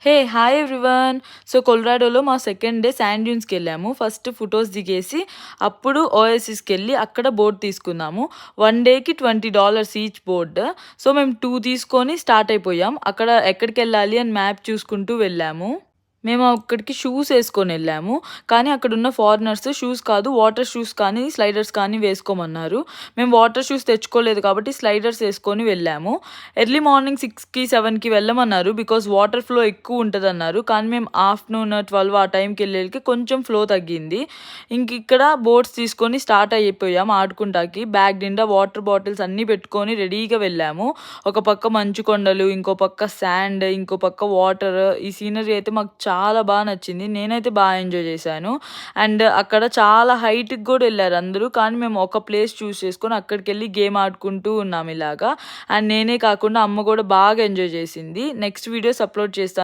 Hey hi everyone. So కొలరాడోలో మా second day sand డ్యూన్స్కి వెళ్ళాము. First photos దిగేసి అప్పుడు ఓఎస్ఎస్కి వెళ్ళి అక్కడ బోర్డ్ తీసుకున్నాము. 1 డేకి $20 ఈచ్ బోర్డ్. సో మేము 2 తీసుకొని స్టార్ట్ అయిపోయాం. అక్కడ ఎక్కడికి వెళ్ళాలి అని మ్యాప్ చూసుకుంటూ వెళ్ళాము. మేము అక్కడికి షూస్ వేసుకొని వెళ్ళాము. కానీ అక్కడున్న ఫారినర్స్ షూస్ కాదు, వాటర్ షూస్ కానీ స్లైడర్స్ కానీ వేసుకోమన్నారు. మేము వాటర్ షూస్ తెచ్చుకోలేదు కాబట్టి స్లైడర్స్ వేసుకొని వెళ్ళాము. ఎర్లీ మార్నింగ్ 6కి 7కి వెళ్ళమన్నారు, బికాజ్ వాటర్ ఫ్లో ఎక్కువ ఉంటుంది అన్నారు. కానీ మేము ఆఫ్టర్నూన్ 12 ఆ టైంకి వెళ్ళేకి కొంచెం ఫ్లో తగ్గింది. ఇంక ఇక్కడ బోట్స్ తీసుకొని స్టార్ట్ అయిపోయాం ఆడుకుంటాకి. బ్యాగ్ నిండా వాటర్ బాటిల్స్ అన్నీ పెట్టుకొని రెడీగా వెళ్ళాము. ఒక పక్క మంచు కొండలు, ఇంకో పక్క శాండ్, ఇంకో పక్క వాటర్. ఈ సీనరీ అయితే మాకు చాలా బాగా నచ్చింది. నేనైతే బాగా ఎంజాయ్ చేశాను. అండ్ అక్కడ చాలా హైట్కి కూడా వెళ్ళారు అందరూ. కానీ మేము ఒక ప్లేస్ చూస్ చేసుకొని అక్కడికి వెళ్ళి గేమ్ ఆడుకుంటూ ఉన్నాం ఇలాగా. అండ్ నేనే కాకుండా అమ్మ కూడా బాగా ఎంజాయ్ చేసింది. నెక్స్ట్ వీడియోస్ అప్లోడ్ చేస్తాను.